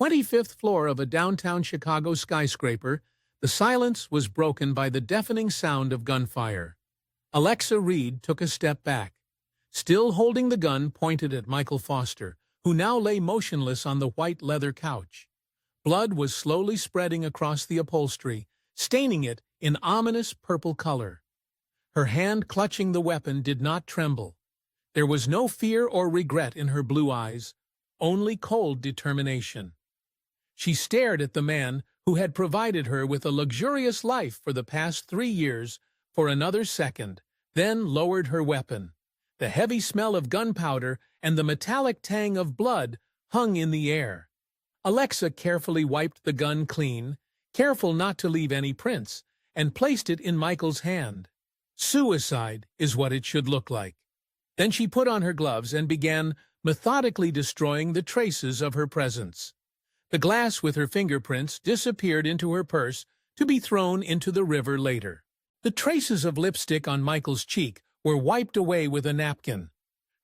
25th floor of a downtown Chicago skyscraper, the silence was broken by the deafening sound of gunfire. Alexa Reed took a step back, still holding the gun pointed at Michael Foster, who now lay motionless on the white leather couch. Blood was slowly spreading across the upholstery, staining it in ominous purple color. Her hand clutching the weapon did not tremble. There was no fear or regret in her blue eyes, only cold determination. She stared at the man who had provided her with a luxurious life for the past 3 years for another second, then lowered her weapon. The heavy smell of gunpowder and the metallic tang of blood hung in the air. Alexa carefully wiped the gun clean, careful not to leave any prints, and placed it in Michael's hand. Suicide is what it should look like. Then she put on her gloves and began methodically destroying the traces of her presence. The glass with her fingerprints disappeared into her purse to be thrown into the river later. The traces of lipstick on Michael's cheek were wiped away with a napkin.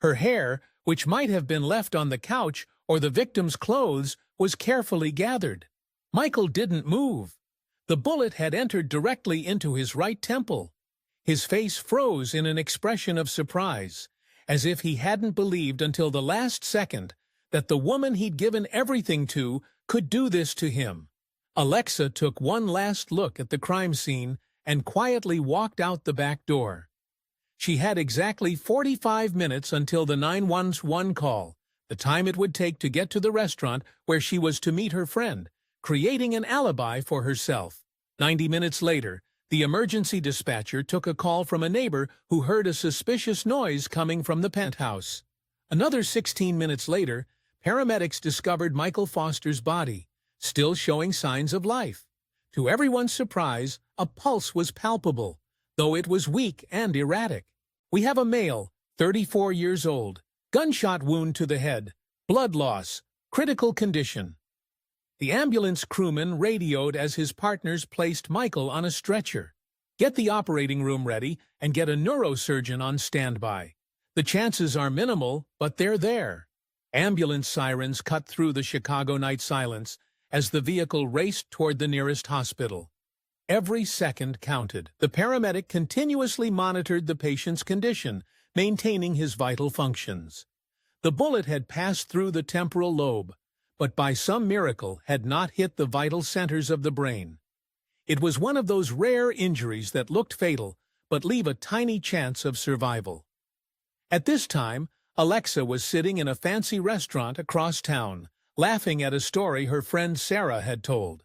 Her hair, which might have been left on the couch or the victim's clothes, was carefully gathered. Michael didn't move. The bullet had entered directly into his right temple. His face froze in an expression of surprise, as if he hadn't believed until the last second that the woman he'd given everything to could do this to him. Alexa took one last look at the crime scene and quietly walked out the back door. She had exactly 45 minutes until the 911 call, the time it would take to get to the restaurant where she was to meet her friend, creating an alibi for herself. 90 minutes later, the emergency dispatcher took a call from a neighbor who heard a suspicious noise coming from the penthouse. Another 16 minutes later, paramedics discovered Michael Foster's body, still showing signs of life. To everyone's surprise, a pulse was palpable, though it was weak and erratic. We have a male, 34 years old, gunshot wound to the head, blood loss, critical condition. The ambulance crewman radioed as his partners placed Michael on a stretcher. Get the operating room ready and get a neurosurgeon on standby. The chances are minimal, but they're there. Ambulance sirens cut through the Chicago night silence as the vehicle raced toward the nearest hospital. Every second counted. The paramedic continuously monitored the patient's condition, maintaining his vital functions. The bullet had passed through the temporal lobe, but by some miracle had not hit the vital centers of the brain. It was one of those rare injuries that looked fatal, but leave a tiny chance of survival. At this time, Alexa was sitting in a fancy restaurant across town, laughing at a story her friend Sarah had told.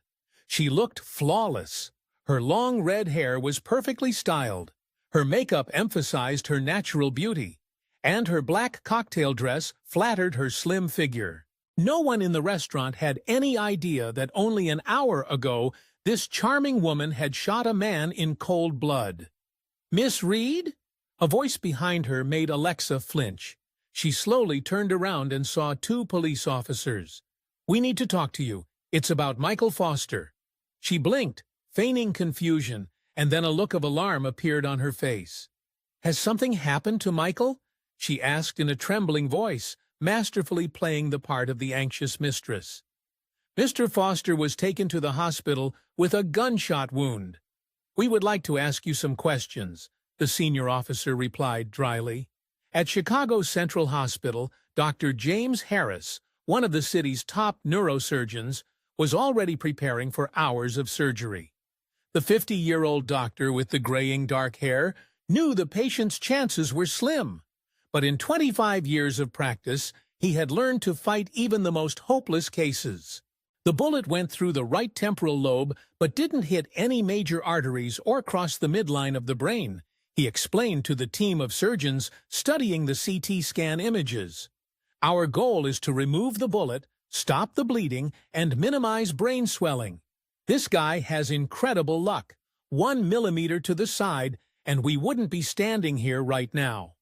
She looked flawless. Her long red hair was perfectly styled. Her makeup emphasized her natural beauty, and her black cocktail dress flattered her slim figure. No one in the restaurant had any idea that only an hour ago this charming woman had shot a man in cold blood. "Miss Reed?" A voice behind her made Alexa flinch. She slowly turned around and saw 2 police officers. "We need to talk to you. It's about Michael Foster." She blinked, feigning confusion, and then a look of alarm appeared on her face. "Has something happened to Michael?" she asked in a trembling voice, masterfully playing the part of the anxious mistress. "Mr. Foster was taken to the hospital with a gunshot wound. We would like to ask you some questions," the senior officer replied dryly. At Chicago Central Hospital, Dr. James Harris, one of the city's top neurosurgeons, was already preparing for hours of surgery. The 50-year-old doctor with the graying dark hair knew the patient's chances were slim, but in 25 years of practice, he had learned to fight even the most hopeless cases. The bullet went through the right temporal lobe but didn't hit any major arteries or cross the midline of the brain, he explained to the team of surgeons studying the CT scan images. "Our goal is to remove the bullet, stop the bleeding, and minimize brain swelling. This guy has incredible luck, 1 millimeter to the side, and we wouldn't be standing here right now."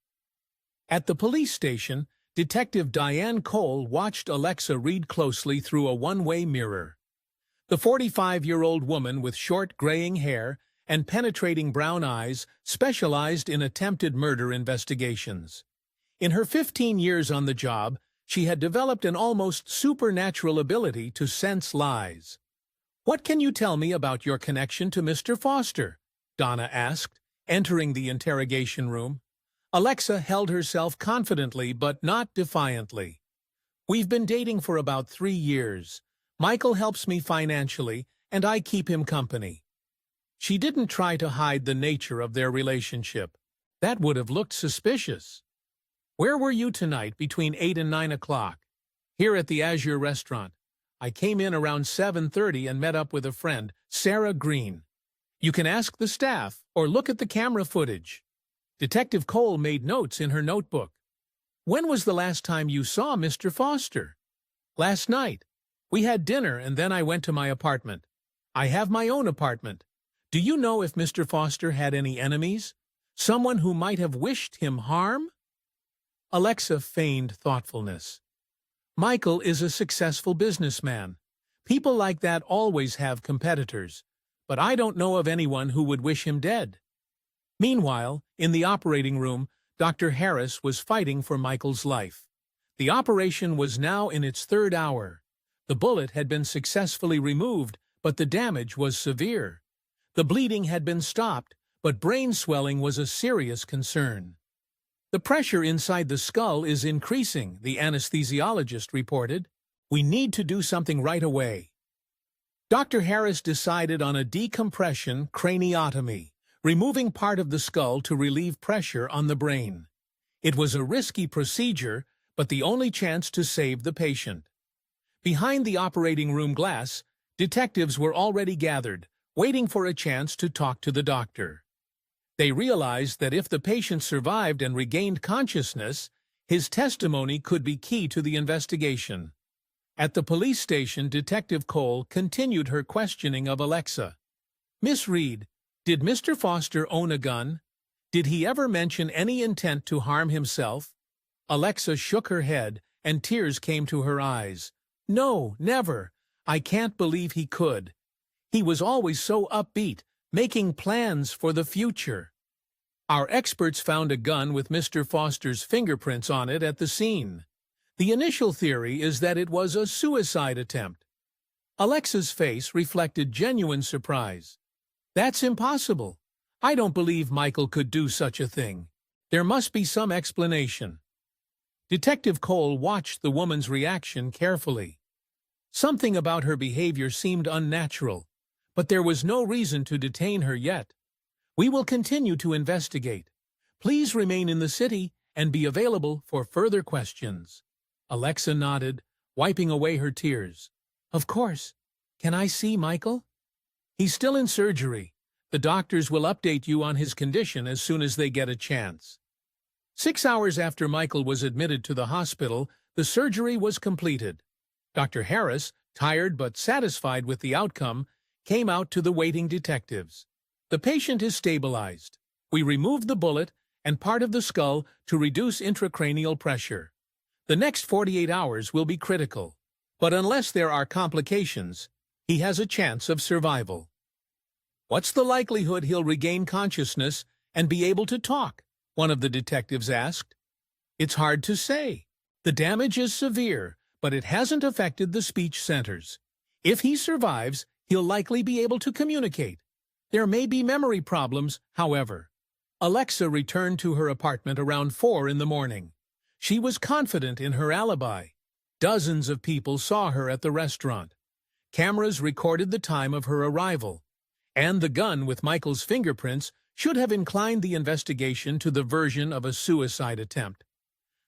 At the police station, Detective Diane Cole watched Alexa Reed closely through a one-way mirror. The 45-year-old woman with short graying hair and penetrating brown eyes specialized in attempted murder investigations. In her 15 years on the job, She had developed an almost supernatural ability to sense lies. "What can you tell me about your connection to Mr. Foster?" Donna asked, entering the interrogation room. Alexa held herself confidently but not defiantly. "We've been dating for about 3 years. Michael helps me financially, and I keep him company." She didn't try to hide the nature of their relationship. That would have looked suspicious. "Where were you tonight between 8 and 9 o'clock?" "Here at the Azure restaurant. I came in around 7:30 and met up with a friend, Sarah Green. You can ask the staff or look at the camera footage." Detective Cole made notes in her notebook. "When was the last time you saw Mr. Foster?" "Last night. We had dinner and then I went to my apartment. I have my own apartment. Do you know if Mr. Foster had any enemies? Someone who might have wished him harm?" Alexa feigned thoughtfulness. "Michael is a successful businessman. People like that always have competitors, but I don't know of anyone who would wish him dead." Meanwhile, in the operating room, Dr. Harris was fighting for Michael's life. The operation was now in its 3rd hour. The bullet had been successfully removed, but the damage was severe. The bleeding had been stopped, but brain swelling was a serious concern. "The pressure inside the skull is increasing," the anesthesiologist reported. "We need to do something right away." Dr. Harris decided on a decompression craniotomy, removing part of the skull to relieve pressure on the brain. It was a risky procedure, but the only chance to save the patient. Behind the operating room glass, detectives were already gathered, waiting for a chance to talk to the doctor. They realized that if the patient survived and regained consciousness, his testimony could be key to the investigation. At the police station, Detective Cole continued her questioning of Alexa. "Miss Reed, did Mr. Foster own a gun? Did he ever mention any intent to harm himself?" Alexa shook her head, and tears came to her eyes. "No, never. I can't believe he could. He was always so upbeat, making plans for the future." Our experts found a gun with Mr. Foster's fingerprints on it at the scene. The initial theory is that it was a suicide attempt. Alexa's face reflected genuine surprise. "That's impossible. I don't believe Michael could do such a thing. There must be some explanation." Detective Cole watched the woman's reaction carefully. Something about her behavior seemed unnatural, but there was no reason to detain her yet. "We will continue to investigate. Please remain in the city and be available for further questions." Alexa nodded, wiping away her tears. "Of course. Can I see Michael?" "He's still in surgery. The doctors will update you on his condition as soon as they get a chance." 6 hours after Michael was admitted to the hospital, the surgery was completed. Dr. Harris, tired but satisfied with the outcome, came out to the waiting detectives. "The patient is stabilized. We removed the bullet and part of the skull to reduce intracranial pressure. The next 48 hours will be critical, but unless there are complications, he has a chance of survival." "What's the likelihood he'll regain consciousness and be able to talk?" one of the detectives asked. "It's hard to say. The damage is severe, but it hasn't affected the speech centers. If he survives, he'll likely be able to communicate. There may be memory problems, however." Alexa returned to her apartment around 4 in the morning. She was confident in her alibi. Dozens of people saw her at the restaurant. Cameras recorded the time of her arrival, and the gun with Michael's fingerprints should have inclined the investigation to the version of a suicide attempt.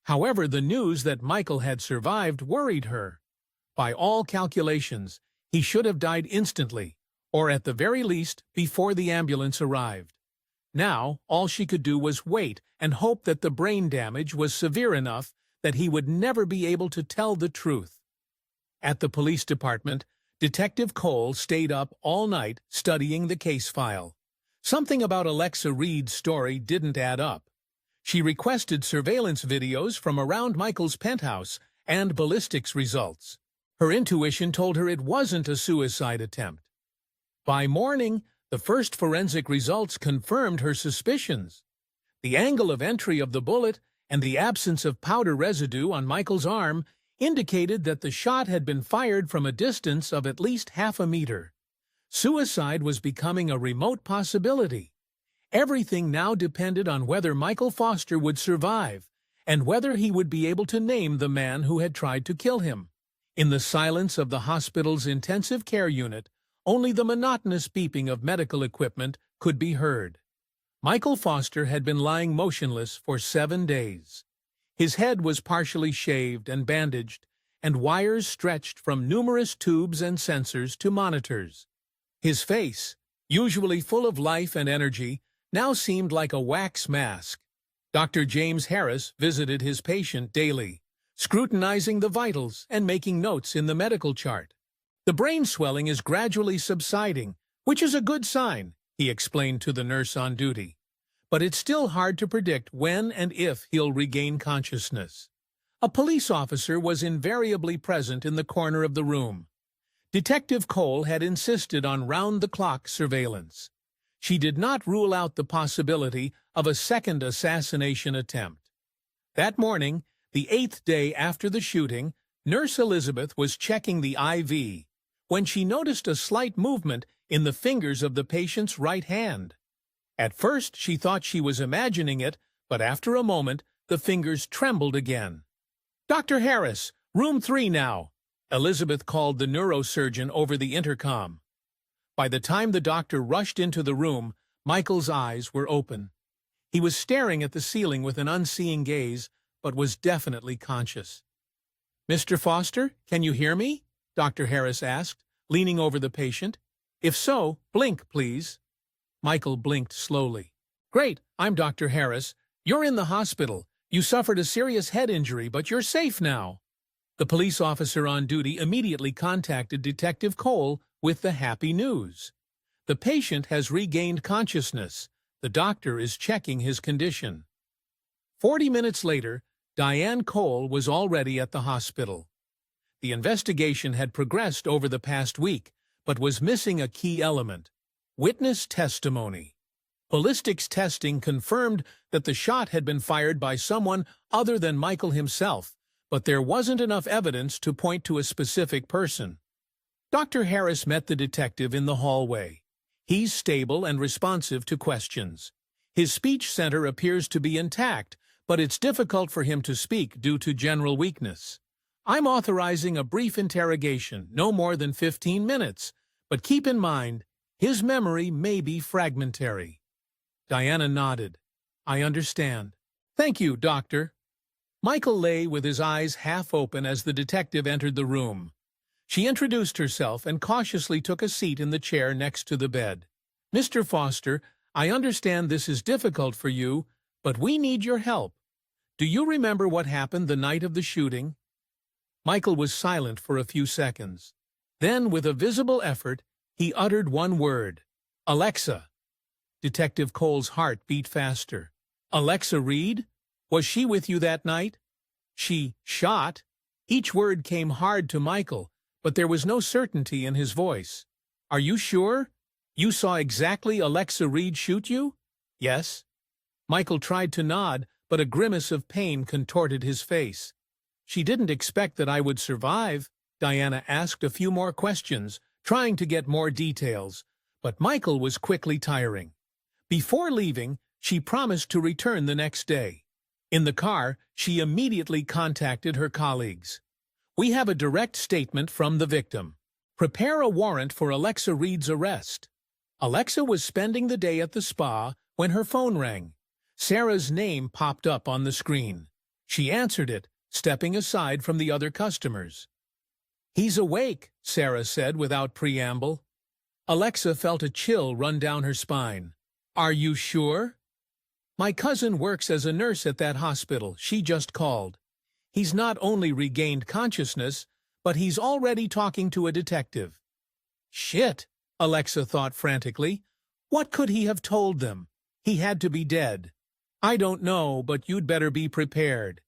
However, the news that Michael had survived worried her. By all calculations, he should have died instantly, or at the very least, before the ambulance arrived. Now, all she could do was wait and hope that the brain damage was severe enough that he would never be able to tell the truth. At the police department, Detective Cole stayed up all night studying the case file. Something about Alexa Reed's story didn't add up. She requested surveillance videos from around Michael's penthouse and ballistics results. Her intuition told her it wasn't a suicide attempt. By morning, the first forensic results confirmed her suspicions. The angle of entry of the bullet and the absence of powder residue on Michael's arm indicated that the shot had been fired from a distance of at least half a meter. Suicide was becoming a remote possibility. Everything now depended on whether Michael Foster would survive, and whether he would be able to name the man who had tried to kill him. In the silence of the hospital's intensive care unit, only the monotonous beeping of medical equipment could be heard. Michael Foster had been lying motionless for 7 days. His head was partially shaved and bandaged, and wires stretched from numerous tubes and sensors to monitors. His face, usually full of life and energy, now seemed like a wax mask. Dr. James Harris visited his patient daily, scrutinizing the vitals and making notes in the medical chart. "The brain swelling is gradually subsiding, which is a good sign," he explained to the nurse on duty. "But it's still hard to predict when and if he'll regain consciousness." A police officer was invariably present in the corner of the room. Detective Cole had insisted on round-the-clock surveillance. She did not rule out the possibility of a second assassination attempt. That morning, the 8th day after the shooting, Nurse Elizabeth was checking the IV when she noticed a slight movement in the fingers of the patient's right hand. At first, she thought she was imagining it, but after a moment, the fingers trembled again. "Dr. Harris, room 3 now," Elizabeth called the neurosurgeon over the intercom. By the time the doctor rushed into the room, Michael's eyes were open. He was staring at the ceiling with an unseeing gaze, but was definitely conscious. "Mr. Foster, can you hear me?" Dr. Harris asked, leaning over the patient. "If so, blink, please." Michael blinked slowly. "Great, I'm Dr. Harris. You're in the hospital. You suffered a serious head injury, but you're safe now." The police officer on duty immediately contacted Detective Cole with the happy news. "The patient has regained consciousness. The doctor is checking his condition." 40 minutes later, Diane Cole was already at the hospital. The investigation had progressed over the past week, but was missing a key element: witness testimony. Ballistics testing confirmed that the shot had been fired by someone other than Michael himself, but there wasn't enough evidence to point to a specific person. Dr. Harris met the detective in the hallway. He's stable and responsive to questions. His speech center appears to be intact, but it's difficult for him to speak due to general weakness. "I'm authorizing a brief interrogation, no more than 15 minutes, but keep in mind, his memory may be fragmentary." Diana nodded. "I understand." "Thank you, doctor." Michael lay with his eyes half open as the detective entered the room. She introduced herself and cautiously took a seat in the chair next to the bed. "Mr. Foster, I understand this is difficult for you, but we need your help. Do you remember what happened the night of the shooting?" Michael was silent for a few seconds. Then, with a visible effort, he uttered one word: "Alexa." Detective Cole's heart beat faster. "Alexa Reed? Was she with you that night?" "She shot." Each word came hard to Michael, but there was no certainty in his voice. "Are you sure? You saw exactly Alexa Reed shoot you?" "Yes." Michael tried to nod, but a grimace of pain contorted his face. "She didn't expect that I would survive." Diana asked a few more questions, trying to get more details, but Michael was quickly tiring. Before leaving, she promised to return the next day. In the car, she immediately contacted her colleagues. "We have a direct statement from the victim. Prepare a warrant for Alexa Reed's arrest." Alexa was spending the day at the spa when her phone rang. Sarah's name popped up on the screen. She answered it, stepping aside from the other customers. "He's awake," Sarah said without preamble. Alexa felt a chill run down her spine. "Are you sure?" "My cousin works as a nurse at that hospital. She just called. He's not only regained consciousness, but he's already talking to a detective." "Shit," Alexa thought frantically. What could he have told them? He had to be dead. "I don't know, but you'd better be prepared.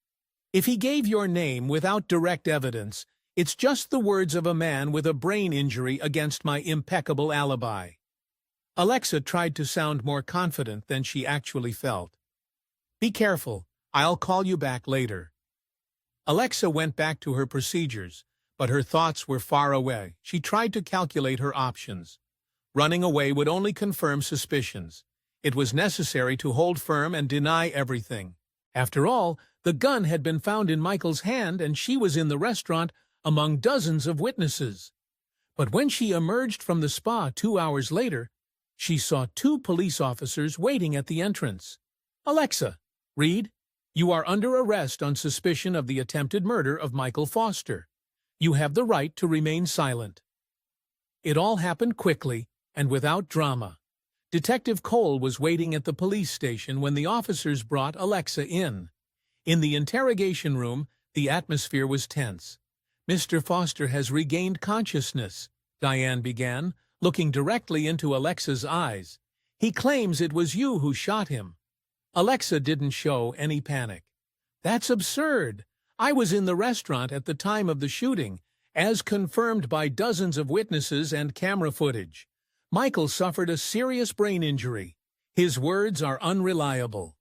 If he gave your name without direct evidence, it's just the words of a man with a brain injury against my impeccable alibi." Alexa tried to sound more confident than she actually felt. "Be careful. I'll call you back later. Alexa went back to her procedures, but her thoughts were far away. She tried to calculate her options. Running away would only confirm suspicions. It was necessary to hold firm and deny everything. After all, the gun had been found in Michael's hand and she was in the restaurant among dozens of witnesses. But when she emerged from the spa 2 hours later, she saw 2 police officers waiting at the entrance. Alexa, Reed, you are under arrest on suspicion of the attempted murder of Michael Foster. You have the right to remain silent. It all happened quickly and without drama. Detective Cole was waiting at the police station when the officers brought Alexa in. In the interrogation room, the atmosphere was tense. Mr. Foster has regained consciousness, Diane began, looking directly into Alexa's eyes. He claims it was you who shot him. Alexa didn't show any panic. That's absurd. I was in the restaurant at the time of the shooting, as confirmed by dozens of witnesses and camera footage. Michael suffered a serious brain injury. His words are unreliable.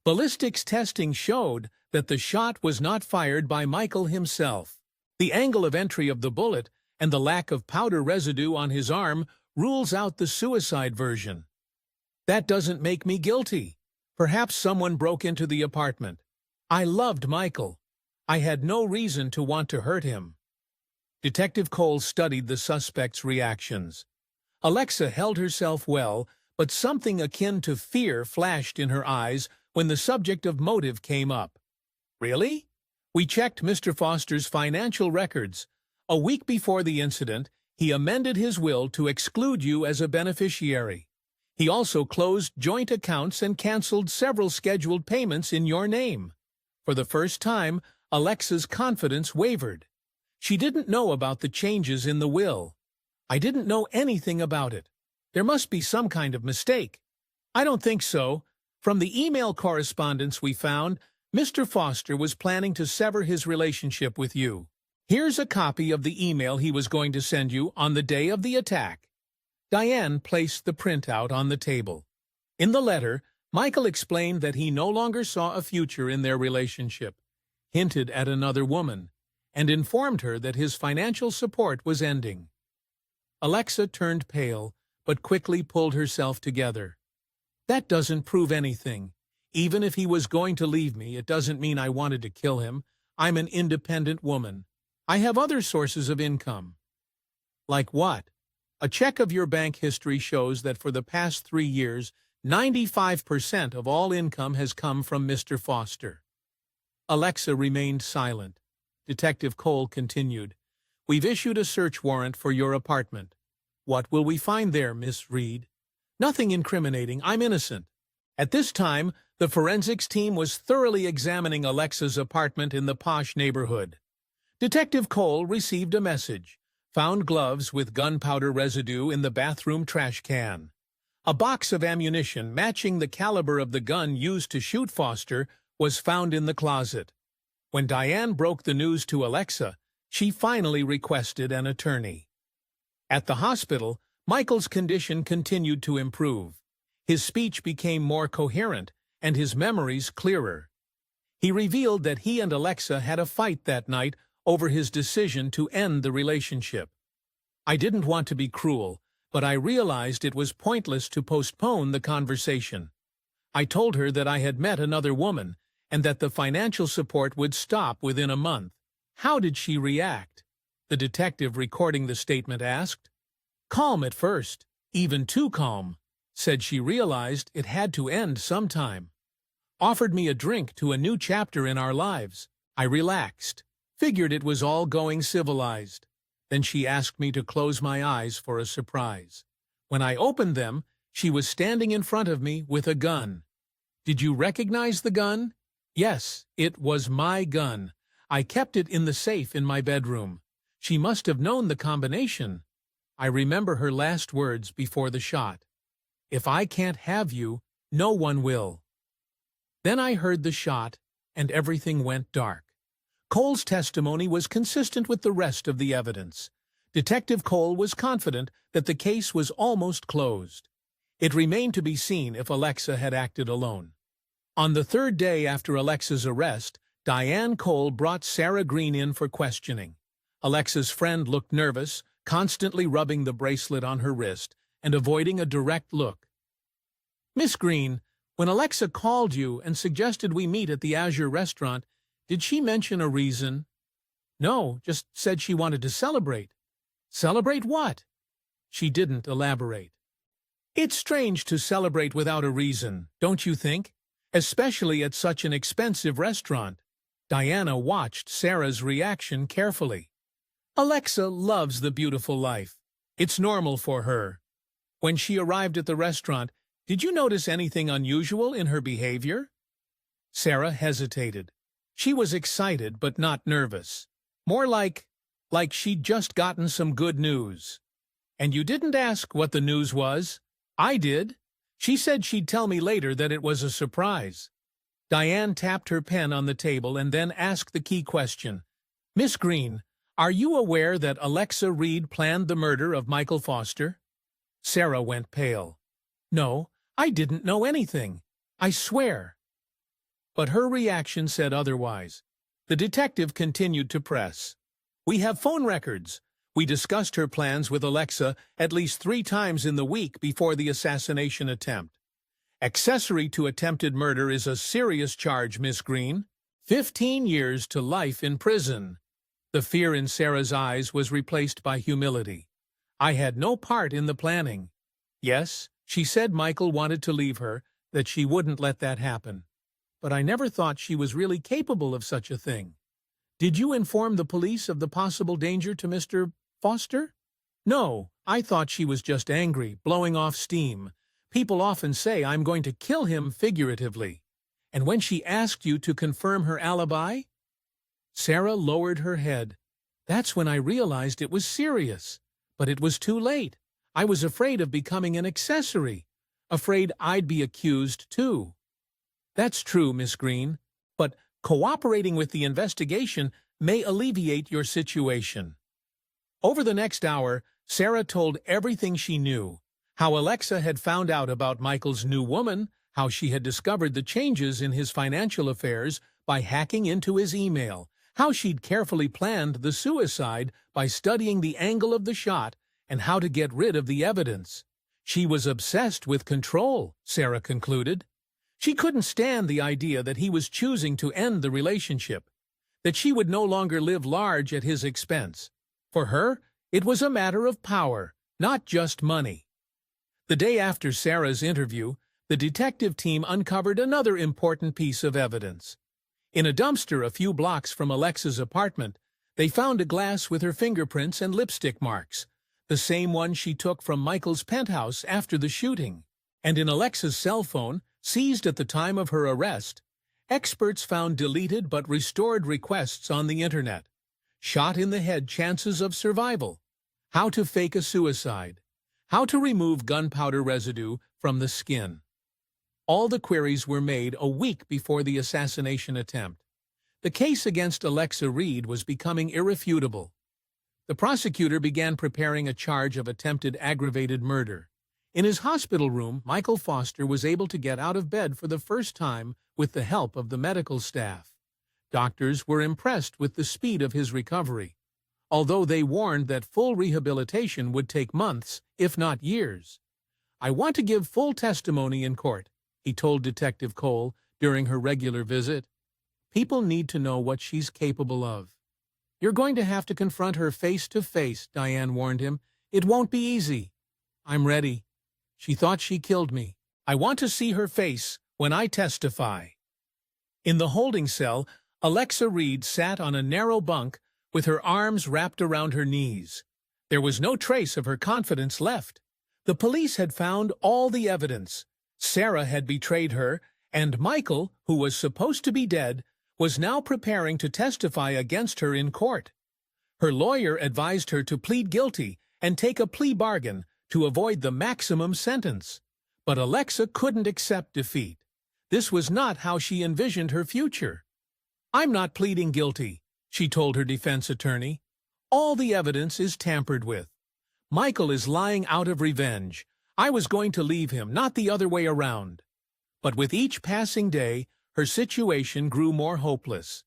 Ballistics testing showed that the shot was not fired by Michael himself. The angle of entry of the bullet and the lack of powder residue on his arm rules out the suicide version. That doesn't make me guilty. Perhaps someone broke into the apartment. I loved Michael. I had no reason to want to hurt him. Detective Cole studied the suspect's reactions. Alexa held herself well, but something akin to fear flashed in her eyes when the subject of motive came up. Really? We checked Mr. Foster's financial records. A week before the incident, he amended his will to exclude you as a beneficiary. He also closed joint accounts and canceled several scheduled payments in your name. For the first time, Alexa's confidence wavered. She didn't know about the changes in the will. I didn't know anything about it. There must be some kind of mistake. I don't think so. From the email correspondence we found, Mr. Foster was planning to sever his relationship with you. Here's a copy of the email he was going to send you on the day of the attack. Diane placed the printout on the table. In the letter, Michael explained that he no longer saw a future in their relationship, hinted at another woman, and informed her that his financial support was ending. Alexa turned pale, but quickly pulled herself together. That doesn't prove anything. Even if he was going to leave me, it doesn't mean I wanted to kill him. I'm an independent woman. I have other sources of income. Like what? A check of your bank history shows that for the past 3 years, 95% of all income has come from Mr. Foster. Alexa remained silent. Detective Cole continued, We've issued a search warrant for your apartment. What will we find there, Miss Reed? Nothing incriminating. I'm innocent. At this time, the forensics team was thoroughly examining Alexa's apartment in the posh neighborhood. Detective Cole received a message. Found gloves with gunpowder residue in the bathroom trash can. A box of ammunition matching the caliber of the gun used to shoot Foster was found in the closet. When Diane broke the news to Alexa, she finally requested an attorney. At the hospital, Michael's condition continued to improve. His speech became more coherent and his memories clearer. He revealed that he and Alexa had a fight that night over his decision to end the relationship. I didn't want to be cruel, but I realized it was pointless to postpone the conversation. I told her that I had met another woman and that the financial support would stop within a month. How did she react? The detective recording the statement asked. Calm at first, even too calm. Said she realized it had to end sometime. Offered me a drink to a new chapter in our lives. I relaxed. Figured it was all going civilized. Then she asked me to close my eyes for a surprise. When I opened them, she was standing in front of me with a gun. Did you recognize the gun? Yes, it was my gun. I kept it in the safe in my bedroom. She must have known the combination. I remember her last words before the shot. If I can't have you, no one will. Then I heard the shot, and everything went dark. Cole's testimony was consistent with the rest of the evidence. Detective Cole was confident that the case was almost closed. It remained to be seen if Alexa had acted alone. On the third day after Alexa's arrest, Diane Cole brought Sarah Green in for questioning. Alexa's friend looked nervous, constantly rubbing the bracelet on her wrist and avoiding a direct look. "Miss Green, when Alexa called you and suggested we meet at the Azure restaurant, did she mention a reason?" "No, just said she wanted to celebrate." "Celebrate what?" She didn't elaborate. "It's strange to celebrate without a reason, don't you think? Especially at such an expensive restaurant." Diana watched Sarah's reaction carefully. "Alexa loves the beautiful life. It's normal for her. When she arrived at the restaurant, did you notice anything unusual in her behavior?" Sarah hesitated. She was excited but not nervous. More like she'd just gotten some good news. "And you didn't ask what the news was?" "I did. She said she'd tell me later that it was a surprise." Diane tapped her pen on the table and then asked the key question. "Miss Green, are you aware that Alexa Reed planned the murder of Michael Foster?" Sarah went pale. "No, I didn't know anything. I swear." But her reaction said otherwise. The detective continued to press. "We have phone records. We discussed her plans with Alexa at least 3 times in the week before the assassination attempt. Accessory to attempted murder is a serious charge, Miss Green. 15 years to life in prison." The fear in Sarah's eyes was replaced by humility. "I had no part in the planning. Yes, she said Michael wanted to leave her, that she wouldn't let that happen. But I never thought she was really capable of such a thing." "Did you inform the police of the possible danger to Mr. Foster?" "No, I thought she was just angry, blowing off steam. People often say I'm going to kill him figuratively." "And when she asked you to confirm her alibi?" Sarah lowered her head. "That's when I realized it was serious. But it was too late. I was afraid of becoming an accessory. Afraid I'd be accused, too." "That's true, Miss Green. But cooperating with the investigation may alleviate your situation." Over the next hour, Sarah told everything she knew. How Alexa had found out about Michael's new woman, how she had discovered the changes in his financial affairs by hacking into his email, how she'd carefully planned the suicide by studying the angle of the shot, and how to get rid of the evidence. She was obsessed with control, Sarah concluded. She couldn't stand the idea that he was choosing to end the relationship, that she would no longer live large at his expense. For her, it was a matter of power, not just money. The day after Sarah's interview, the detective team uncovered another important piece of evidence. In a dumpster a few blocks from Alexa's apartment, they found a glass with her fingerprints and lipstick marks, the same one she took from Michael's penthouse after the shooting. And in Alexa's cell phone, seized at the time of her arrest, experts found deleted but restored requests on the internet. Shot in the head chances of survival, how to fake a suicide, how to remove gunpowder residue from the skin. All the queries were made a week before the assassination attempt. The case against Alexa Reed was becoming irrefutable. The prosecutor began preparing a charge of attempted aggravated murder. In his hospital room, Michael Foster was able to get out of bed for the first time with the help of the medical staff. Doctors were impressed with the speed of his recovery, although they warned that full rehabilitation would take months, if not years. "I want to give full testimony in court," he told Detective Cole during her regular visit. "People need to know what she's capable of." "You're going to have to confront her face to face," Diane warned him. "It won't be easy." "I'm ready. She thought she killed me. I want to see her face when I testify." In the holding cell, Alexa Reed sat on a narrow bunk with her arms wrapped around her knees. There was no trace of her confidence left. The police had found all the evidence. Sarah had betrayed her, and Michael, who was supposed to be dead, was now preparing to testify against her in court. Her lawyer advised her to plead guilty and take a plea bargain to avoid the maximum sentence. But Alexa couldn't accept defeat. This was not how she envisioned her future. "I'm not pleading guilty," she told her defense attorney. "All the evidence is tampered with. Michael is lying out of revenge. I was going to leave him, not the other way around." But with each passing day, her situation grew more hopeless.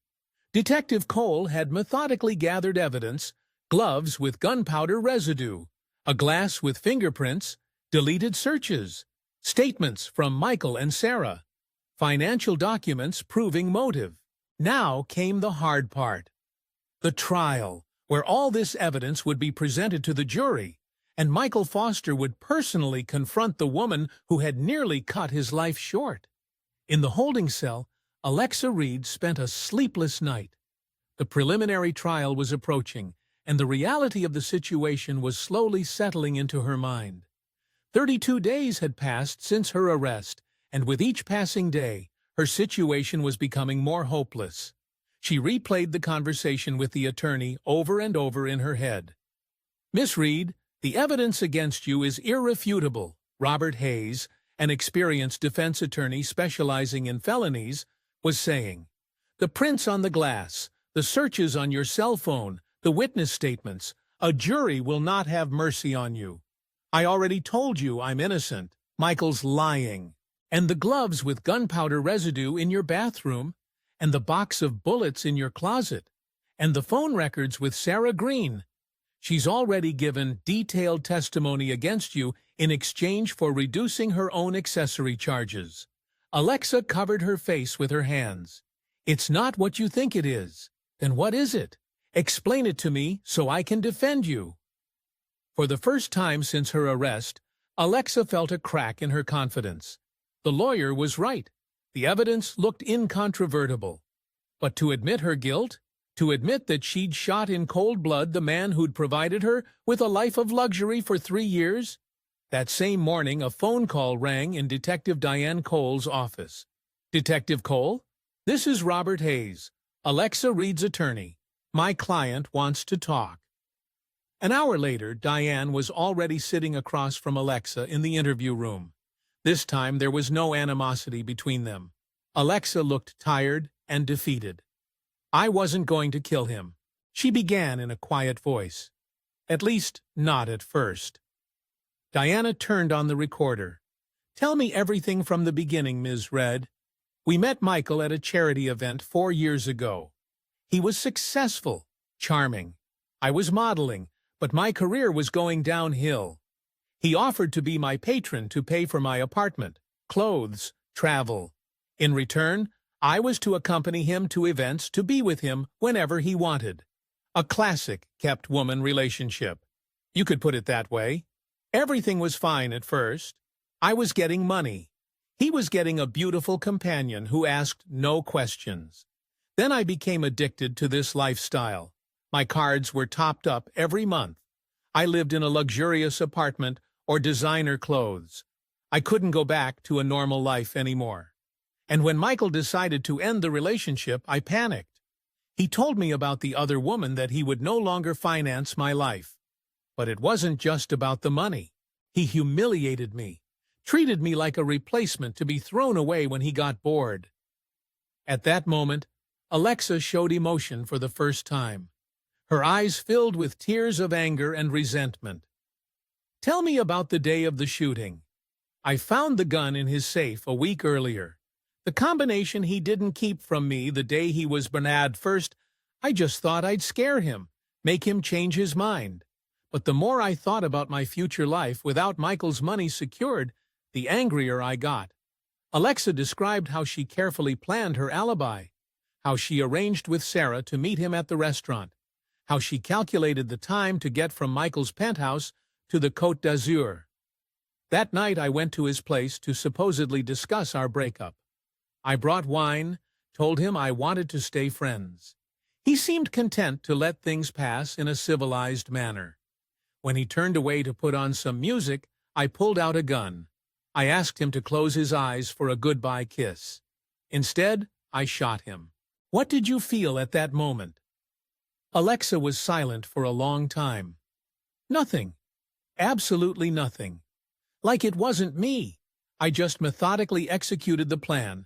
Detective Cole had methodically gathered evidence: gloves with gunpowder residue, a glass with fingerprints, deleted searches, statements from Michael and Sarah, financial documents proving motive. Now came the hard part. The trial, where all this evidence would be presented to the jury, and Michael Foster would personally confront the woman who had nearly cut his life short. In the holding cell, Alexa Reed spent a sleepless night. The preliminary trial was approaching, and the reality of the situation was slowly settling into her mind. 32 days had passed since her arrest, and with each passing day, her situation was becoming more hopeless. She replayed the conversation with the attorney over and over in her head. "Miss Reed, the evidence against you is irrefutable," Robert Hayes, an experienced defense attorney specializing in felonies, was saying. "The prints on the glass, the searches on your cell phone, the witness statements, a jury will not have mercy on you. I already told you I'm innocent. Michael's lying. And the gloves with gunpowder residue in your bathroom, and the box of bullets in your closet, and the phone records with Sarah Green. She's already given detailed testimony against you in exchange for reducing her own accessory charges." Alexa covered her face with her hands. "It's not what you think it is. Then what is it? Explain it to me so I can defend you." For the first time since her arrest, Alexa felt a crack in her confidence. The lawyer was right. The evidence looked incontrovertible. But to admit her guilt, to admit that she'd shot in cold blood the man who'd provided her with a life of luxury for 3 years? That same morning, a phone call rang in Detective Diane Cole's office. "Detective Cole? This is Robert Hayes, Alexa Reed's attorney. My client wants to talk." An hour later, Diane was already sitting across from Alexa in the interview room. This time there was no animosity between them. Alexa looked tired and defeated. "I wasn't going to kill him," she began in a quiet voice. "At least, not at first." Diana turned on the recorder. "Tell me everything from the beginning, Ms. Red. We met Michael at a charity event 4 years ago. He was successful, charming. I was modeling, but my career was going downhill. He offered to be my patron to pay for my apartment, clothes, travel. In return, I was to accompany him to events, to be with him whenever he wanted. A classic kept-woman relationship. You could put it that way. Everything was fine at first. I was getting money. He was getting a beautiful companion who asked no questions. Then I became addicted to this lifestyle. My cards were topped up every month. I lived in a luxurious apartment or designer clothes. I couldn't go back to a normal life anymore. And when Michael decided to end the relationship, I panicked. He told me about the other woman, that he would no longer finance my life. But it wasn't just about the money. He humiliated me, treated me like a replacement to be thrown away when he got bored." At that moment, Alexa showed emotion for the first time. Her eyes filled with tears of anger and resentment. "Tell me about the day of the shooting. I found the gun in his safe a week earlier. The combination he didn't keep from me the day he was burned. First, I just thought I'd scare him, make him change his mind. But the more I thought about my future life without Michael's money secured, the angrier I got." Alexa described how she carefully planned her alibi, how she arranged with Sarah to meet him at the restaurant, how she calculated the time to get from Michael's penthouse to the Côte d'Azur. "That night I went to his place to supposedly discuss our breakup. I brought wine, told him I wanted to stay friends. He seemed content to let things pass in a civilized manner. When he turned away to put on some music, I pulled out a gun. I asked him to close his eyes for a goodbye kiss. Instead, I shot him." "What did you feel at that moment?" Alexa was silent for a long time. "Nothing. Absolutely nothing. Like it wasn't me. I just methodically executed the plan,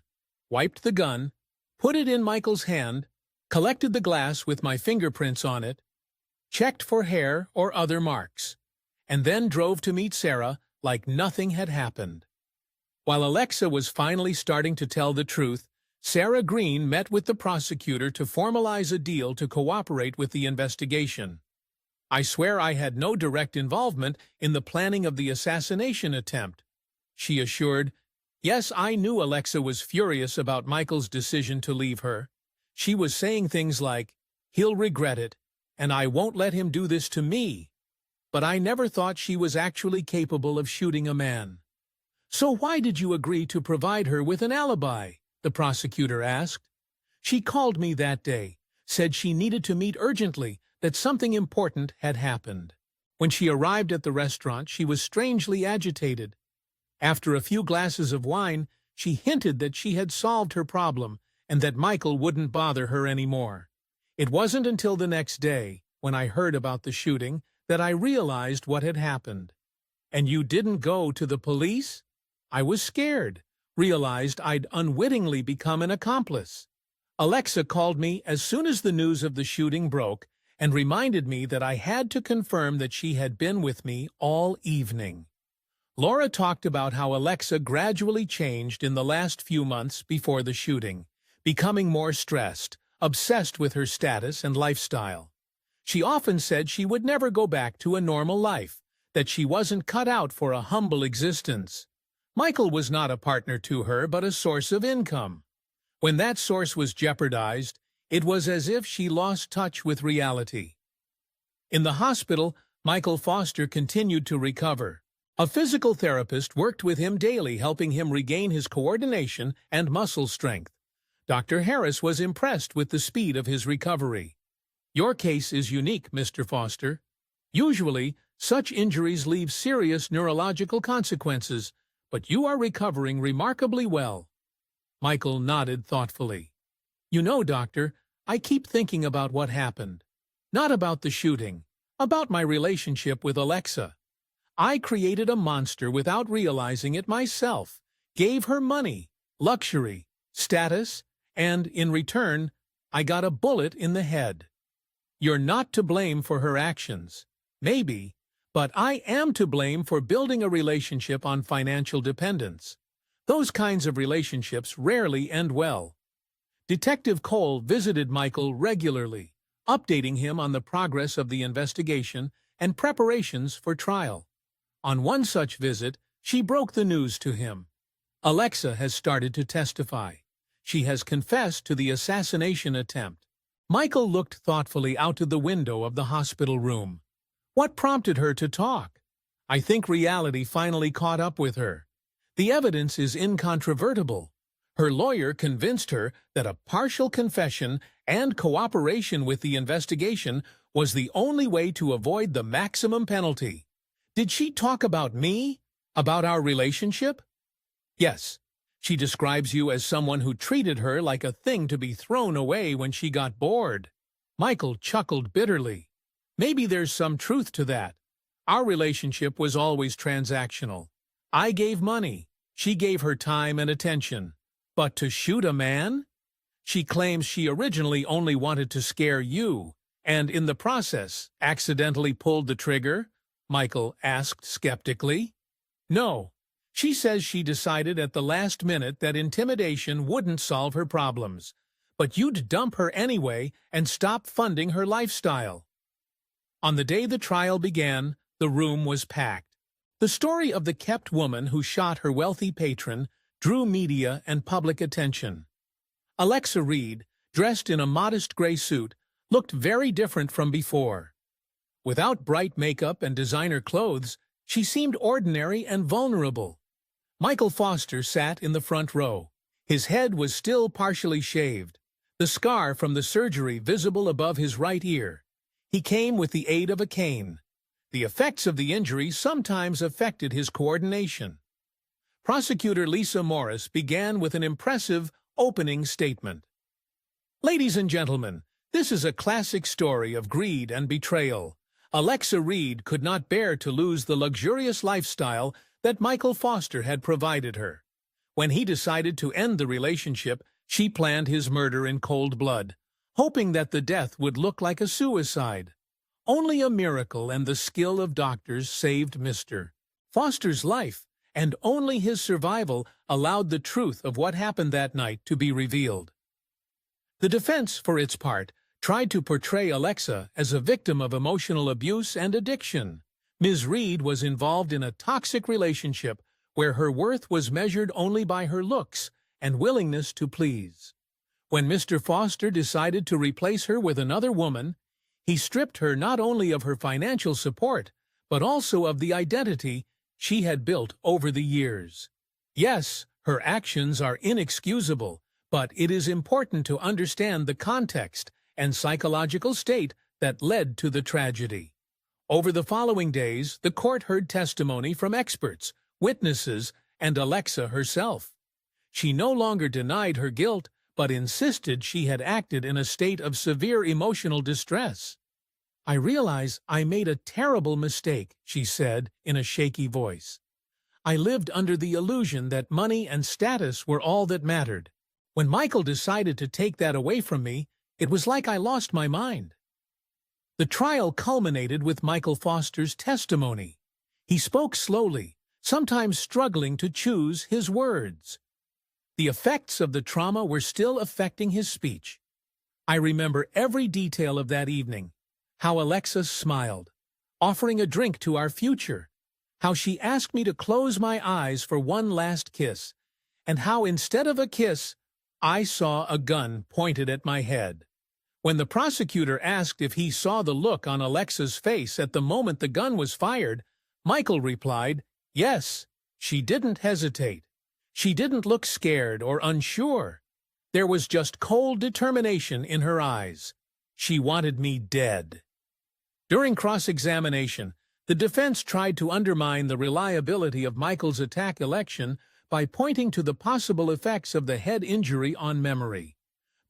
wiped the gun, put it in Michael's hand, collected the glass with my fingerprints on it, checked for hair or other marks, and then drove to meet Sarah like nothing had happened." While Alexa was finally starting to tell the truth, Sarah Green met with the prosecutor to formalize a deal to cooperate with the investigation. "I swear I had no direct involvement in the planning of the assassination attempt," she assured. Yes, I knew Alexa was furious about Michael's decision to leave her. She was saying things like, "He'll regret it, and I won't let him do this to me." But I never thought she was actually capable of shooting a man. "So why did you agree to provide her with an alibi?" the prosecutor asked. "She called me that day, said she needed to meet urgently, that something important had happened. When she arrived at the restaurant, she was strangely agitated. After a few glasses of wine, she hinted that she had solved her problem and that Michael wouldn't bother her anymore. It wasn't until the next day, when I heard about the shooting, that I realized what had happened." "And you didn't go to the police?" "I was scared, realized I'd unwittingly become an accomplice. Alexa called me as soon as the news of the shooting broke and reminded me that I had to confirm that she had been with me all evening." Laura talked about how Alexa gradually changed in the last few months before the shooting, becoming more stressed, obsessed with her status and lifestyle. She often said she would never go back to a normal life, that she wasn't cut out for a humble existence. Michael was not a partner to her, but a source of income. When that source was jeopardized, it was as if she lost touch with reality. In the hospital, Michael Foster continued to recover. A physical therapist worked with him daily, helping him regain his coordination and muscle strength. Dr. Harris was impressed with the speed of his recovery. "Your case is unique, Mr. Foster. Usually, such injuries leave serious neurological consequences, but you are recovering remarkably well." Michael nodded thoughtfully. "You know, Doctor, I keep thinking about what happened. Not about the shooting, about my relationship with Alexa. I created a monster without realizing it myself, gave her money, luxury, status, and, in return, I got a bullet in the head. You're not to blame for her actions, maybe, but I am to blame for building a relationship on financial dependence. Those kinds of relationships rarely end well." Detective Cole visited Michael regularly, updating him on the progress of the investigation and preparations for trial. On one such visit, she broke the news to him. "Alexa has started to testify. She has confessed to the assassination attempt." Michael looked thoughtfully out of the window of the hospital room. What prompted her to talk? "I think reality finally caught up with her. The evidence is incontrovertible. Her lawyer convinced her that a partial confession and cooperation with the investigation was the only way to avoid the maximum penalty." "Did she talk about me? About our relationship?" "Yes. She describes you as someone who treated her like a thing to be thrown away when she got bored." Michael chuckled bitterly. "Maybe there's some truth to that. Our relationship was always transactional. I gave money, she gave her time and attention. But to shoot a man? She claims she originally only wanted to scare you, and in the process accidentally pulled the trigger?" Michael asked skeptically. "No. She says she decided at the last minute that intimidation wouldn't solve her problems, but you'd dump her anyway and stop funding her lifestyle." On the day the trial began, the room was packed. The story of the kept woman who shot her wealthy patron drew media and public attention. Alexa Reed, dressed in a modest gray suit, looked very different from before. Without bright makeup and designer clothes, she seemed ordinary and vulnerable. Michael Foster sat in the front row. His head was still partially shaved, the scar from the surgery visible above his right ear. He came with the aid of a cane. The effects of the injury sometimes affected his coordination. Prosecutor Lisa Morris began with an impressive opening statement. "Ladies and gentlemen, this is a classic story of greed and betrayal. Alexa Reed could not bear to lose the luxurious lifestyle that Michael Foster had provided her. When he decided to end the relationship, she planned his murder in cold blood, hoping that the death would look like a suicide. Only a miracle and the skill of doctors saved Mr. Foster's life, and only his survival allowed the truth of what happened that night to be revealed. The defense, for its part, tried to portray Alexa as a victim of emotional abuse and addiction. Ms. Reed was involved in a toxic relationship where her worth was measured only by her looks and willingness to please. When Mr. Foster decided to replace her with another woman, he stripped her not only of her financial support, but also of the identity she had built over the years. Yes, her actions are inexcusable, but it is important to understand the context and psychological state that led to the tragedy. Over the following days, the court heard testimony from experts, witnesses, and Alexa herself. She no longer denied her guilt, but insisted she had acted in a state of severe emotional distress. "I realize I made a terrible mistake," she said in a shaky voice. "I lived under the illusion that money and status were all that mattered. When Michael decided to take that away from me, it was like I lost my mind." The trial culminated with Michael Foster's testimony. He spoke slowly, sometimes struggling to choose his words. The effects of the trauma were still affecting his speech. "I remember every detail of that evening. How Alexa smiled, offering a drink to our future. How she asked me to close my eyes for one last kiss. And how instead of a kiss, I saw a gun pointed at my head." When the prosecutor asked if he saw the look on Alexa's face at the moment the gun was fired, Michael replied, "Yes." She didn't hesitate. She didn't look scared or unsure. There was just cold determination in her eyes. She wanted me dead. During cross-examination, the defense tried to undermine the reliability of Michael's attack election by pointing to the possible effects of the head injury on memory.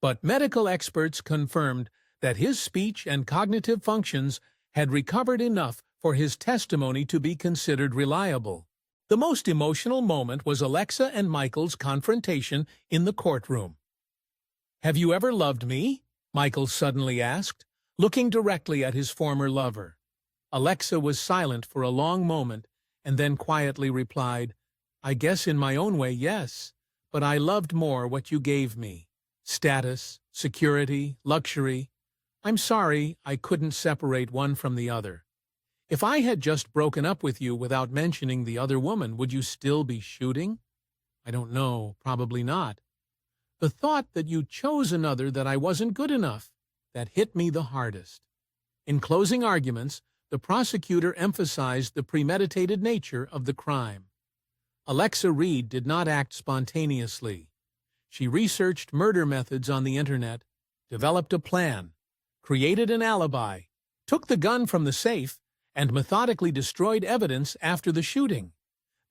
But medical experts confirmed that his speech and cognitive functions had recovered enough for his testimony to be considered reliable. The most emotional moment was Alexa and Michael's confrontation in the courtroom. "Have you ever loved me?" Michael suddenly asked, looking directly at his former lover. Alexa was silent for a long moment and then quietly replied, "I guess in my own way, yes, but I loved more what you gave me. Status, security, luxury. I'm sorry I couldn't separate one from the other. If I had just broken up with you without mentioning the other woman, would you still be shooting? I don't know, probably not. The thought that you chose another, that I wasn't good enough, that hit me the hardest." In closing arguments, the prosecutor emphasized the premeditated nature of the crime. Alexa Reed did not act spontaneously. She researched murder methods on the internet, developed a plan, created an alibi, took the gun from the safe, and methodically destroyed evidence after the shooting.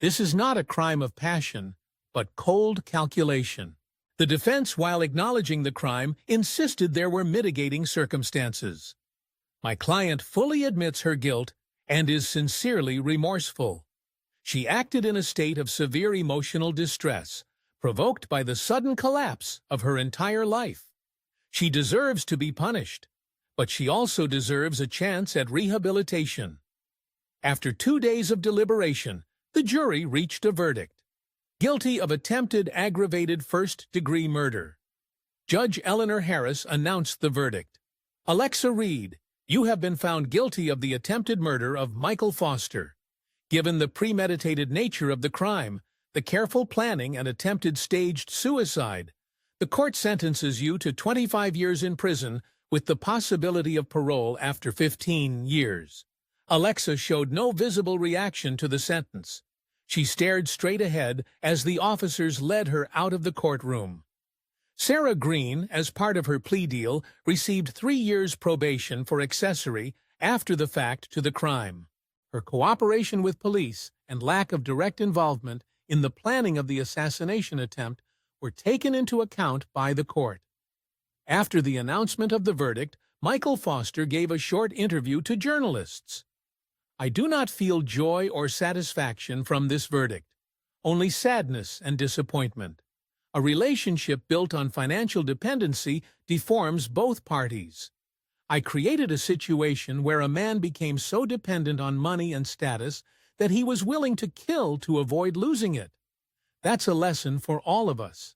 This is not a crime of passion, but cold calculation. The defense, while acknowledging the crime, insisted there were mitigating circumstances. "My client fully admits her guilt and is sincerely remorseful. She acted in a state of severe emotional distress, provoked by the sudden collapse of her entire life. She deserves to be punished, but she also deserves a chance at rehabilitation." After 2 days of deliberation, the jury reached a verdict: guilty of attempted aggravated first-degree murder. Judge Eleanor Harris announced the verdict: "Alexa Reed, you have been found guilty of the attempted murder of Michael Foster. Given the premeditated nature of the crime, the careful planning and attempted staged suicide, the court sentences you to 25 years in prison with the possibility of parole after 15 years. Alexa showed no visible reaction to the sentence. She stared straight ahead as the officers led her out of the courtroom. Sarah Green, as part of her plea deal, received 3 years probation for accessory after the fact to the crime. Her cooperation with police and lack of direct involvement in the planning of the assassination attempt were taken into account by the court. After the announcement of the verdict, Michael Foster gave a short interview to journalists. "I do not feel joy or satisfaction from this verdict, only sadness and disappointment. A relationship built on financial dependency deforms both parties. I created a situation where a man became so dependent on money and status that he was willing to kill to avoid losing it. That's a lesson for all of us.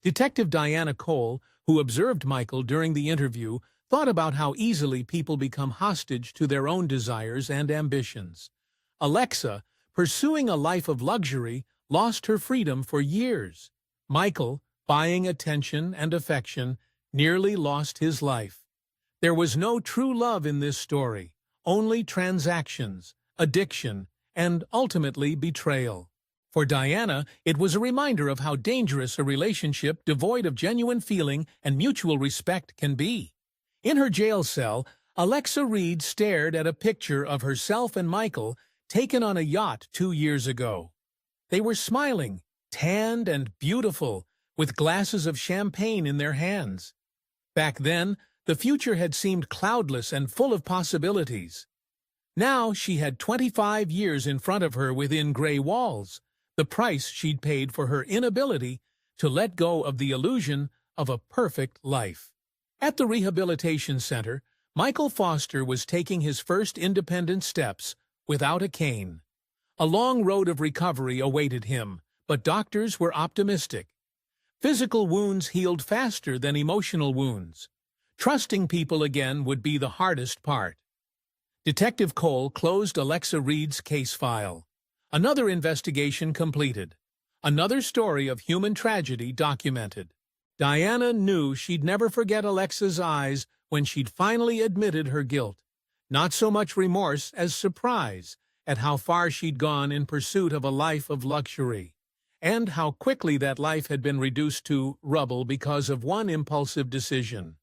Detective Diana Cole, who observed Michael during the interview, thought about how easily people become hostage to their own desires and ambitions. Alexa, pursuing a life of luxury, lost her freedom for years. Michael, buying attention and affection, nearly lost his life. There was no true love in this story, only transactions, addiction, and ultimately betrayal. For Diana, it was a reminder of how dangerous a relationship devoid of genuine feeling and mutual respect can be. In her jail cell, Alexa Reed stared at a picture of herself and Michael taken on a yacht 2 years ago. They were smiling, tanned and beautiful, with glasses of champagne in their hands. Back then, the future had seemed cloudless and full of possibilities. Now she had 25 years in front of her within gray walls, the price she'd paid for her inability to let go of the illusion of a perfect life. At the rehabilitation center, Michael Foster was taking his first independent steps without a cane. A long road of recovery awaited him, but doctors were optimistic. Physical wounds healed faster than emotional wounds. Trusting people again would be the hardest part. Detective Cole closed Alexa Reed's case file. Another investigation completed. Another story of human tragedy documented. Diana knew she'd never forget Alexa's eyes when she'd finally admitted her guilt. Not so much remorse as surprise at how far she'd gone in pursuit of a life of luxury, and how quickly that life had been reduced to rubble because of one impulsive decision.